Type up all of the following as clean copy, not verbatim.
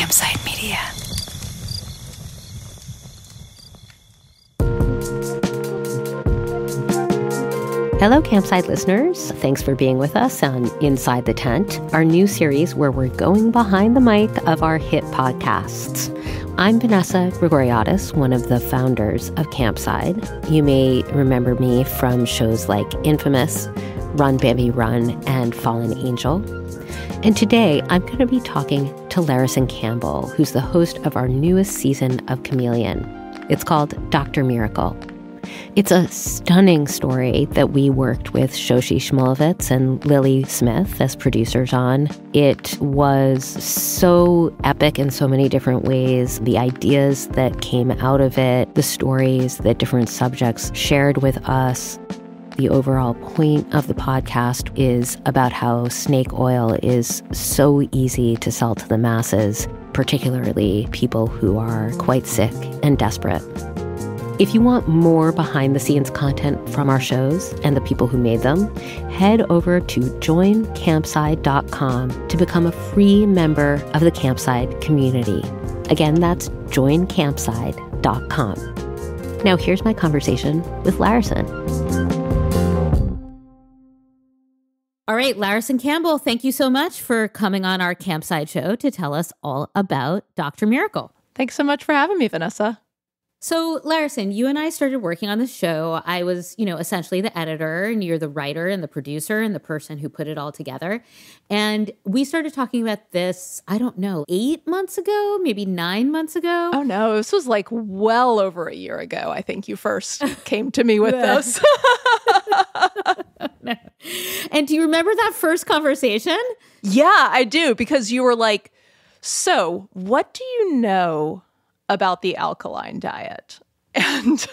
Campside Media. Hello, Campside listeners. Thanks for being with us on Inside the Tent, our new series where we're going behind the mic of our hit podcasts. I'm Vanessa Grigoriadis, one of the founders of Campside. You may remember me from shows like Infamous, Run Baby Run, and Fallen Angel. And today, I'm going to be talking to Larrison Campbell, who's the host of our newest season of Chameleon. It's called Dr. Miracle. It's a stunning story that we worked with Shoshi Shmulevitz and Lily Smith as producers on. It was so epic in so many different ways. The ideas that came out of it, the stories that different subjects shared with us. The overall point of the podcast is about how snake oil is so easy to sell to the masses, particularly people who are quite sick and desperate. If you want more behind-the-scenes content from our shows and the people who made them, head over to joincampside.com to become a free member of the Campside community. Again, that's joincampside.com. Now here's my conversation with Larrison. All right, Larrison Campbell, thank you so much for coming on our Campside show to tell us all about Dr. Miracle. Thanks so much for having me, Vanessa. So, Larrison, you and I started working on the show. I was, essentially the editor, and you're the writer and the producer and the person who put it all together. And we started talking about this, 8 months ago, maybe 9 months ago. Oh, no, this was like well over a year ago. I think you first came to me with this. No. And do you remember that first conversation? Yeah, I do, because you were like, so what do you know about the alkaline diet? And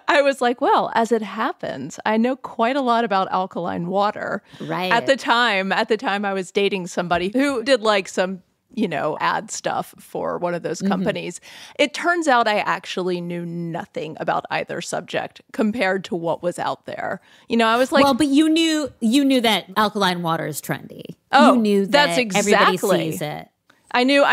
I was like, well, as it happens, I know quite a lot about alkaline water. Right. At the time I was dating somebody who did like some, ad stuff for one of those companies. It turns out I actually knew nothing about either subject compared to what was out there. I was like, well, but you knew that alkaline water is trendy. Oh, you knew that that's exactly. Everybody sees it. I knew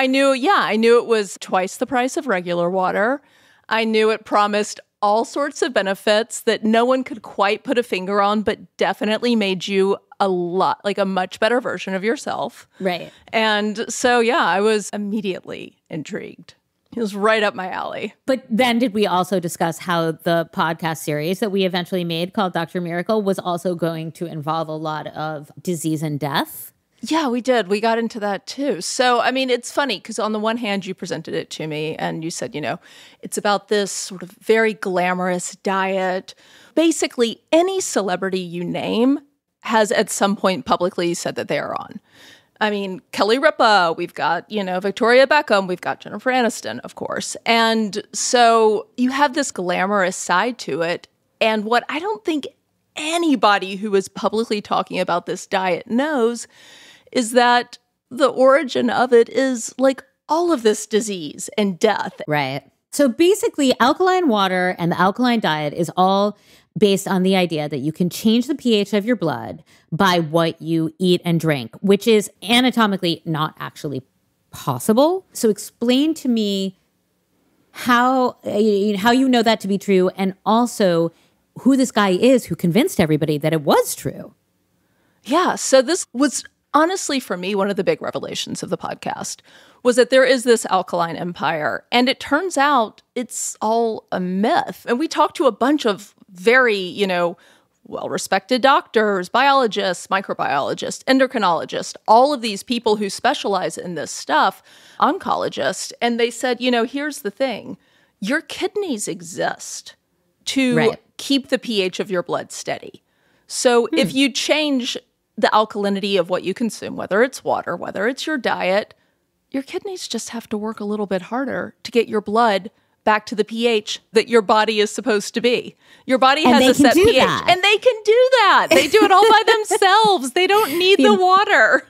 it was twice the price of regular water. I knew it promised all sorts of benefits that no one could quite put a finger on, but definitely made you a much better version of yourself. Right. And so, yeah, I was immediately intrigued. It was right up my alley. But then did we also discuss how the podcast series that we eventually made called Dr. Miracle was also going to involve a lot of disease and death? Yeah, we did. We got into that too. So, it's funny because on the one hand, you presented it to me and you said, it's about this sort of very glamorous diet. Basically, any celebrity you name has at some point publicly said that they are on. Kelly Ripa, we've got, Victoria Beckham, we've got Jennifer Aniston, of course. And so you have this glamorous side to it. And what I don't think anybody who is publicly talking about this diet knows is that the origin of it is like all of this disease and death. Right. So basically, alkaline water and the alkaline diet is all based on the idea that you can change the pH of your blood by what you eat and drink, which is anatomically not actually possible. So explain to me how you know that to be true, and also who this guy is who convinced everybody that it was true. Yeah, so this was honestly, for me, one of the big revelations of the podcast was that there is this alkaline empire, and it turns out it's all a myth. And we talked to a bunch of very, well-respected doctors, biologists, microbiologists, endocrinologists, all of these people who specialize in this stuff, oncologists, and they said, here's the thing. Your kidneys exist to keep the pH of your blood steady. So if you change the alkalinity of what you consume, whether it's water, whether it's your diet, your kidneys just have to work a little bit harder to get your blood back to the pH that your body is supposed to be. Your body has a set pH, and they can do that. They do it all by themselves. They don't need the water.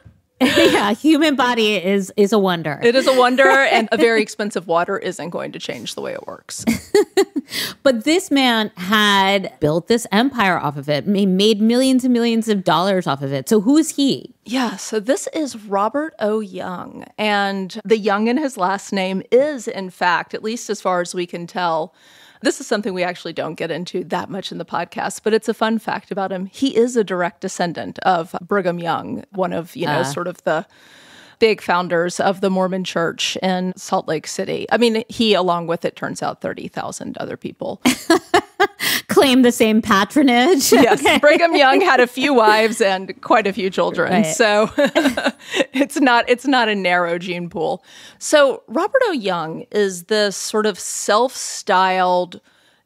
Yeah, human body is a wonder. It is a wonder, and a very expensive water isn't going to change the way it works. But this man had built this empire off of it, made millions and millions of dollars off of it. So who is he? Yeah, so this is Robert O. Young, and the Young in his last name is, in fact, at least as far as we can tell, this is something we actually don't get into that much in the podcast, but it's a fun fact about him. He is a direct descendant of Brigham Young, one of, sort of the big founders of the Mormon Church in Salt Lake City. I mean, he, along with, it turns out, 30,000 other people. Claim the same patronage. Yes, okay. Brigham Young had a few wives and quite a few children, right. So it's not a narrow gene pool. So Robert O. Young is this sort of self-styled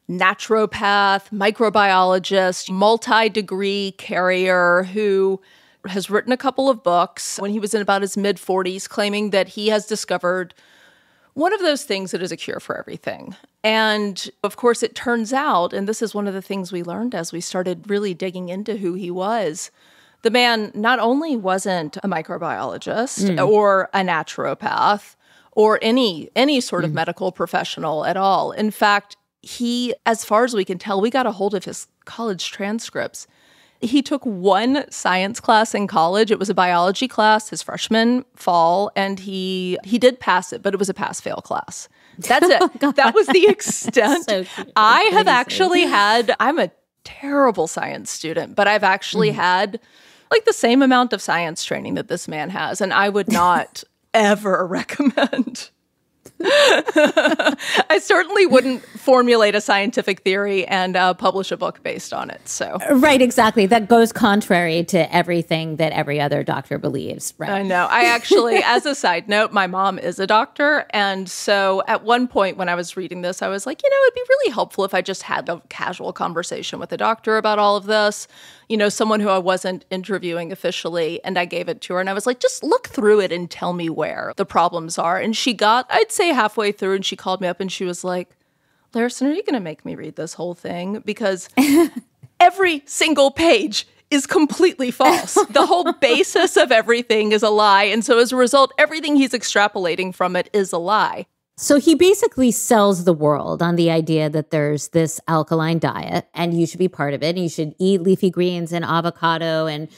naturopath, microbiologist, multi-degree carrier who has written a couple of books when he was in about his mid-40s, claiming that he has discovered one of those things that is a cure for everything. And of course, it turns out, and this is one of the things we learned as we started really digging into who he was, the man not only wasn't a microbiologist or a naturopath or any sort of medical professional at all. In fact, he, as far as we can tell, we got a hold of his college transcripts. He took one science class in college. It was a biology class his freshman fall, and he did pass it, but it was a pass-fail class. That's it. Oh, that was the extent. So I have actually had, I'm a terrible science student, but I've actually had like the same amount of science training that this man has, and I would not ever recommend. I certainly wouldn't formulate a scientific theory and publish a book based on it. So right, exactly. That goes contrary to everything that every other doctor believes. Right. I know. I actually, as a side note, my mom is a doctor. And so at one point when I was reading this, I was like, it'd be really helpful if I just had a casual conversation with a doctor about all of this. Someone who I wasn't interviewing officially, and I gave it to her, and I was like, just look through it and tell me where the problems are. And she got, I'd say halfway through, and she called me up and she was like, Larrison, are you going to make me read this whole thing? Because every single page is completely false. The whole basis of everything is a lie. And so as a result, everything he's extrapolating from it is a lie. So he basically sells the world on the idea that there's this alkaline diet and you should be part of it. And you should eat leafy greens and avocado and,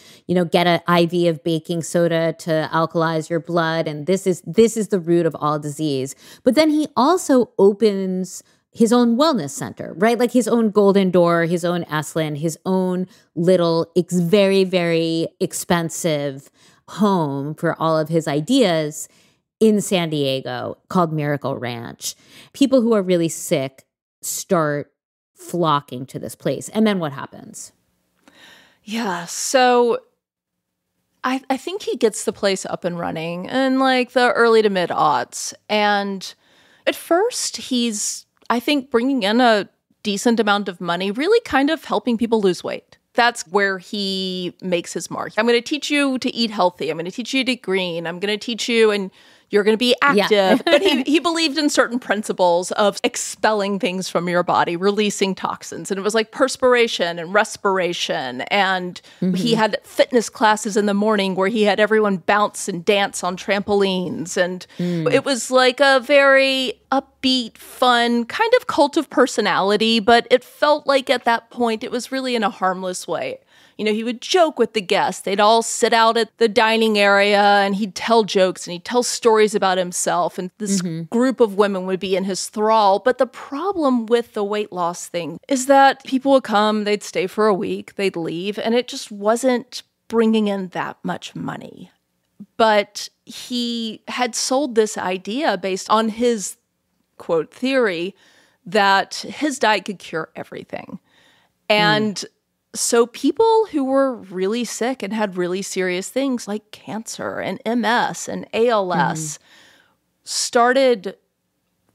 get an IV of baking soda to alkalize your blood. And this is the root of all disease. But then he also opens his own wellness center, right? Like his own Golden Door, his own Esalen, his own little, very, very expensive home for all of his ideas in San Diego called Miracle Ranch. People who are really sick start flocking to this place. And then what happens? Yeah, so I think he gets the place up and running in like the early to mid-aughts. And at first he's, I think, bringing in a decent amount of money, really kind of helping people lose weight. That's where he makes his mark. I'm going to teach you to eat healthy. I'm going to teach you to eat green. I'm going to teach you, and you're going to be active. Yeah. But he believed in certain principles of expelling things from your body, releasing toxins. And it was like perspiration and respiration. And he had fitness classes in the morning where he had everyone bounce and dance on trampolines. And it was like a very upbeat, fun, kind of cult of personality. But it felt like at that point, it was really in a harmless way. He would joke with the guests. They'd all sit out at the dining area and he'd tell jokes and he'd tell stories about himself. And this group of women would be in his thrall. But the problem with the weight loss thing is that people would come, they'd stay for a week, they'd leave, and it just wasn't bringing in that much money. But he had sold this idea based on his, quote, theory that his diet could cure everything. And so people who were really sick and had really serious things like cancer and MS and ALS started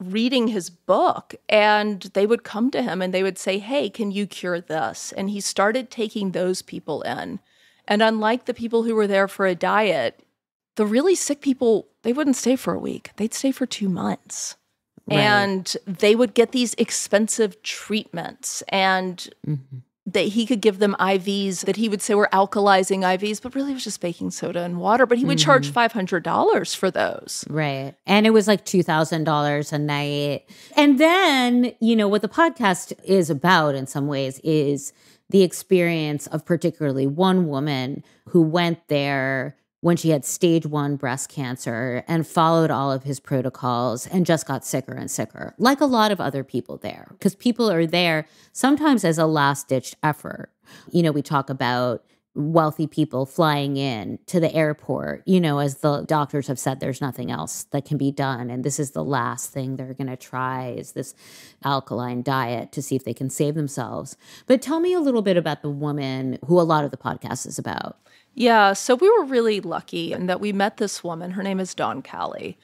reading his book, and they would come to him and they would say, hey, can you cure this? And he started taking those people in. And unlike the people who were there for a diet, the really sick people, they wouldn't stay for a week. They'd stay for 2 months. Right. And they would get these expensive treatments. And that he could give them IVs that he would say were alkalizing IVs, but really it was just baking soda and water. But he would charge $500 for those. Right. And it was like $2,000 a night. And then, what the podcast is about in some ways is the experience of particularly one woman who went there when she had stage 1 breast cancer and followed all of his protocols and just got sicker and sicker, like a lot of other people there, because people are there sometimes as a last-ditch effort. We talk about wealthy people flying in to the airport, as the doctors have said, there's nothing else that can be done. And this is the last thing they're going to try is this alkaline diet to see if they can save themselves. But tell me a little bit about the woman who a lot of the podcast is about. Yeah, so we were really lucky in that we met this woman. Her name is Dawn Callie.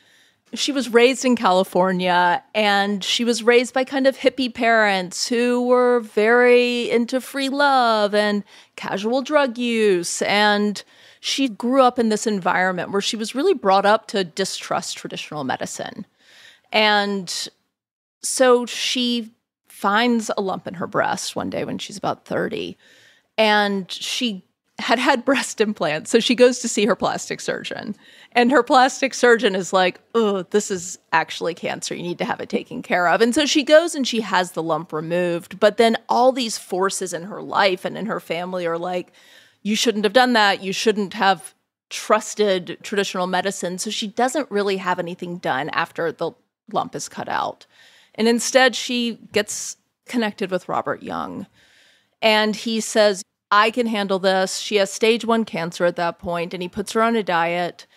She was raised in California, and she was raised by kind of hippie parents who were very into free love and casual drug use. And she grew up in this environment where she was really brought up to distrust traditional medicine. And so she finds a lump in her breast one day when she's about 30, and she had breast implants. So she goes to see her plastic surgeon. And her plastic surgeon is like, oh, this is actually cancer. You need to have it taken care of. And so she goes and she has the lump removed. But then all these forces in her life and in her family are like, you shouldn't have done that. You shouldn't have trusted traditional medicine. So she doesn't really have anything done after the lump is cut out. And instead, she gets connected with Robert Young. And he says, I can handle this. She has stage 1 cancer at that point, and he puts her on a diet.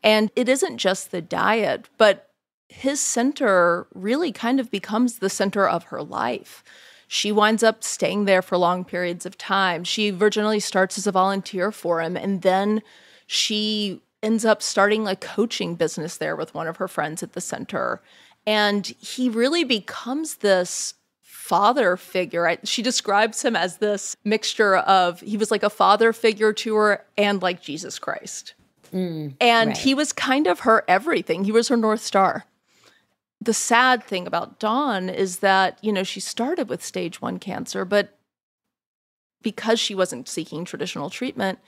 And it isn't just the diet, but his center really kind of becomes the center of her life. She winds up staying there for long periods of time. She originally starts as a volunteer for him, and then she ends up starting a coaching business there with one of her friends at the center. And he really becomes this father figure. She describes him as this mixture of, he was like a father figure to her and like Jesus Christ. And right. He was kind of her everything. He was her North Star. The sad thing about Dawn is that, she started with stage 1 cancer, but because she wasn't seeking traditional treatment,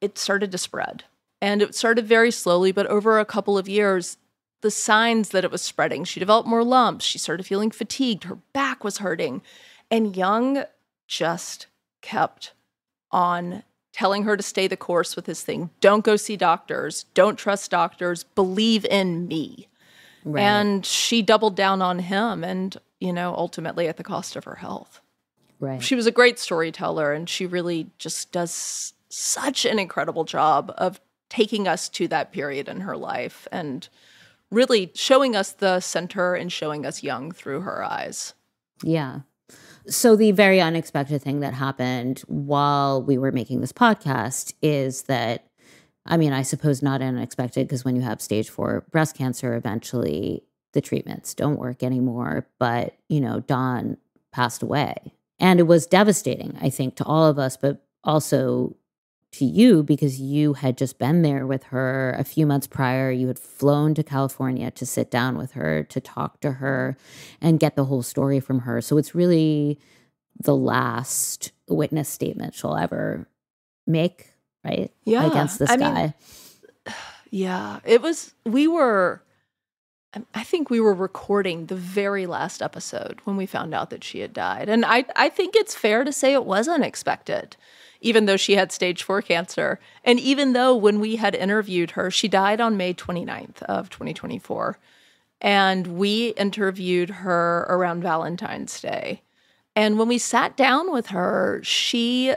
it started to spread. And it started very slowly, but over a couple of years, the signs that it was spreading, she developed more lumps. She started feeling fatigued. Her back was hurting. And Young just kept on telling her to stay the course with his thing. Don't go see doctors. Don't trust doctors. Believe in me. Right. And she doubled down on him and, ultimately at the cost of her health. Right. She was a great storyteller, and she really just does such an incredible job of taking us to that period in her life and really showing us the center and showing us Young through her eyes. Yeah. So the very unexpected thing that happened while we were making this podcast is that, I suppose not unexpected, because when you have stage 4 breast cancer, eventually the treatments don't work anymore. But, Dawn passed away. And it was devastating, I think, to all of us, but also to you, because you had just been there with her a few months prior. You had flown to California to sit down with her, to talk to her and get the whole story from her. So it's really the last witness statement she'll ever make, right? Yeah. Against this guy. Yeah. I think we were recording the very last episode when we found out that she had died. And I think it's fair to say it was unexpected, even though she had stage 4 cancer. And even though when we had interviewed her, she died on May 29th of 2024. And we interviewed her around Valentine's Day. And when we sat down with her, she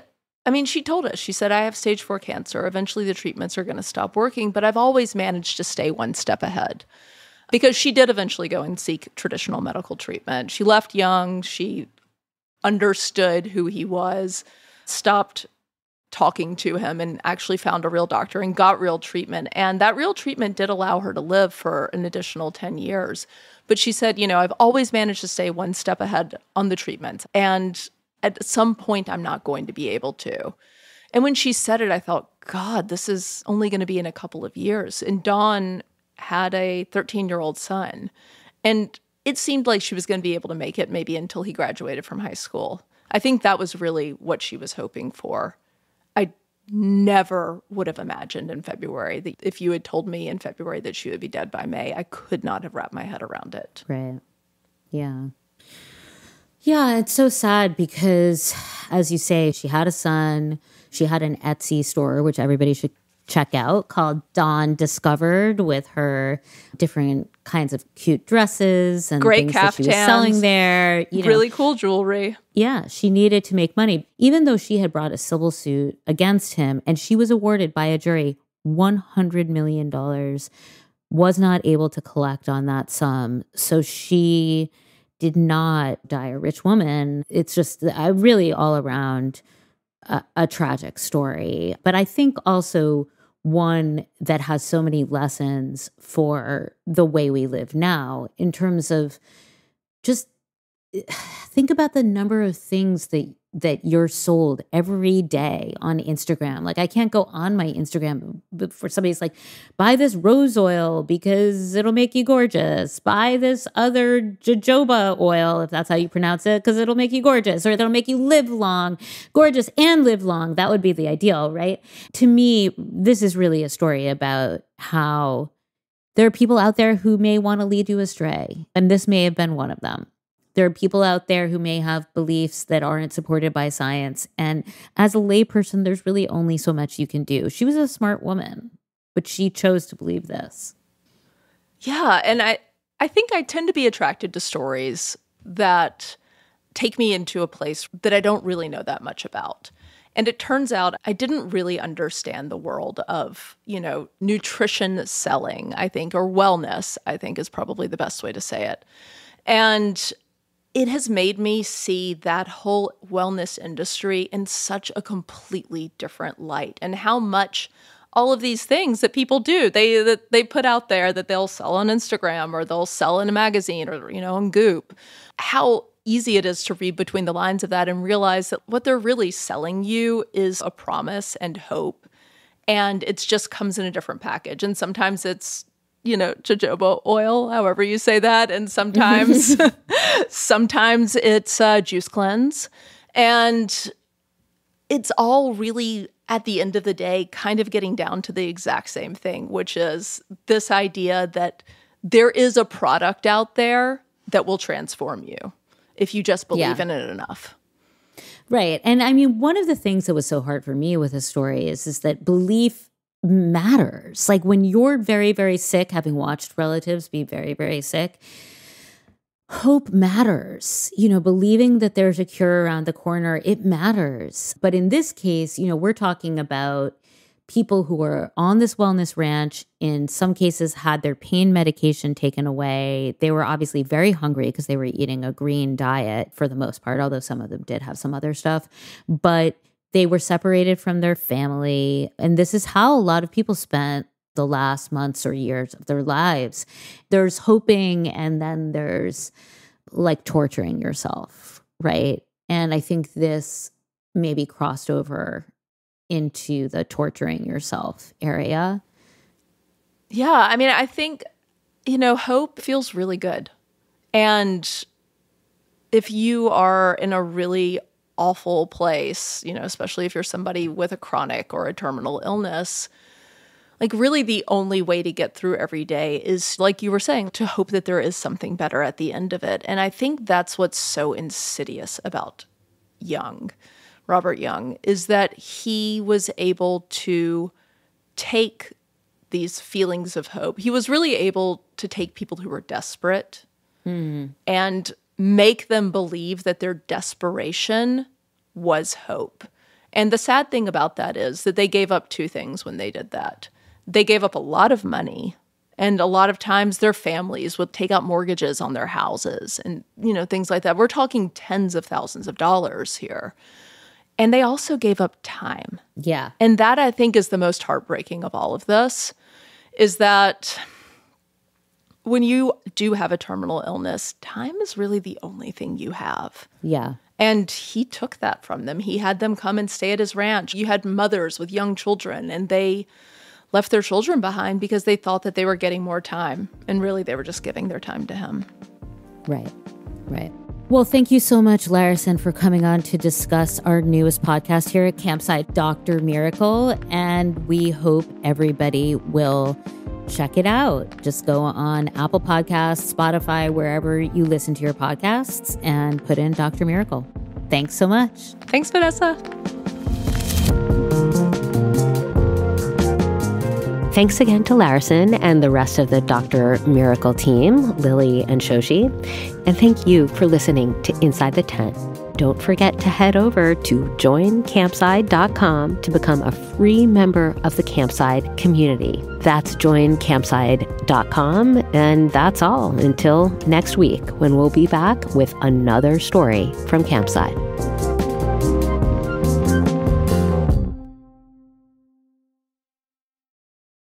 told us, she said, I have stage 4 cancer. Eventually the treatments are going to stop working, but I've always managed to stay one step ahead. Because she did eventually go and seek traditional medical treatment. She left Young. She understood who he was, stopped talking to him, and actually found a real doctor and got real treatment. And that real treatment did allow her to live for an additional 10 years. But she said, I've always managed to stay one step ahead on the treatment. And at some point, I'm not going to be able to. And when she said it, I thought, God, this is only going to be in a couple of years. And Dawn had a 13-year-old son. And it seemed like she was going to be able to make it maybe until he graduated from high school. I think that was really what she was hoping for. I never would have imagined in February that if you had told me in February that she would be dead by May, I could not have wrapped my head around it. Right. Yeah. Yeah, it's so sad because, as you say, she had a son. She had an Etsy store, which everybody should check out, called Dawn Discovered, with her different kinds of cute dresses and great things caftans, that she was selling there. Really cool jewelry. Yeah, she needed to make money, even though she had brought a civil suit against him, and she was awarded by a jury $100 million, was not able to collect on that sum. So she did not die a rich woman. It's just really all around a tragic story. But I think also one that has so many lessons for the way we live now in terms of just think about the number of things that you're sold every day on Instagram. Like, I can't go on my Instagram before somebody's like, buy this rose oil because it'll make you gorgeous. Buy this other jojoba oil, if that's how you pronounce it, because it'll make you gorgeous, or it'll make you live long, gorgeous and live long. That would be the ideal, right? To me, this is really a story about how there are people out there who may want to lead you astray. And this may have been one of them. There are people out there who may have beliefs that aren't supported by science. And as a layperson, there's really only so much you can do. She was a smart woman, but she chose to believe this. Yeah. And I think I tend to be attracted to stories that take me into a place that I don't really know that much about. And it turns out I didn't really understand the world of, nutrition selling, I think, or wellness, I think is probably the best way to say it. And it has made me see that whole wellness industry in such a completely different light, and how much all of these things that people do, they put out there that they'll sell on Instagram or they'll sell in a magazine or, on Goop, how easy it is to read between the lines of that and realize that what they're really selling you is a promise and hope. And it just comes in a different package. And sometimes it's, jojoba oil, however you say that. And sometimes, sometimes it's juice cleanse. And it's all really, at the end of the day, kind of getting down to the exact same thing, which is this idea that there is a product out there that will transform you if you just believe in it enough. Right. And I mean, one of the things that was so hard for me with this story is that belief matters. Like, when you're very, very sick, having watched relatives be very, very sick, hope matters. Believing that there's a cure around the corner, it matters. But in this case, we're talking about people who were on this wellness ranch, in some cases had their pain medication taken away. They were obviously very hungry because they were eating a green diet for the most part, although some of them did have some other stuff. But they were separated from their family. And this is how a lot of people spent the last months or years of their lives. There's hoping, and then there's like torturing yourself, right? And I think this maybe crossed over into the torturing yourself area. Yeah. I mean, I think, hope feels really good. And if you are in a really awful place, especially if you're somebody with a chronic or a terminal illness, like, really the only way to get through every day is, like you were saying, to hope that there is something better at the end of it. And I think that's what's so insidious about Robert Young, is that he was able to take these feelings of hope. He was really able to take people who were desperate and make them believe that their desperation was hope. And the sad thing about that is that they gave up two things when they did that. They gave up a lot of money, and a lot of times their families would take out mortgages on their houses and, things like that. We're talking tens of thousands of dollars here. And they also gave up time. Yeah. And that, I think, is the most heartbreaking of all of this, is that when you do have a terminal illness, time is really the only thing you have. Yeah. And he took that from them. He had them come and stay at his ranch. You had mothers with young children, and they left their children behind because they thought that they were getting more time. And really, they were just giving their time to him. Right. Right. Well, thank you so much, Larrison, for coming on to discuss our newest podcast here at Campside, Dr. Miracle. And we hope everybody will check it out. Just go on Apple Podcasts, Spotify, wherever you listen to your podcasts, and put in Dr. Miracle. Thanks so much. Thanks, Vanessa. Thanks again to Larrison and the rest of the Dr. Miracle team, Lily and Shoshi. And thank you for listening to Inside the Tent. Don't forget to head over to joincampside.com to become a free member of the Campside community. That's joincampside.com. And that's all until next week, when we'll be back with another story from Campside.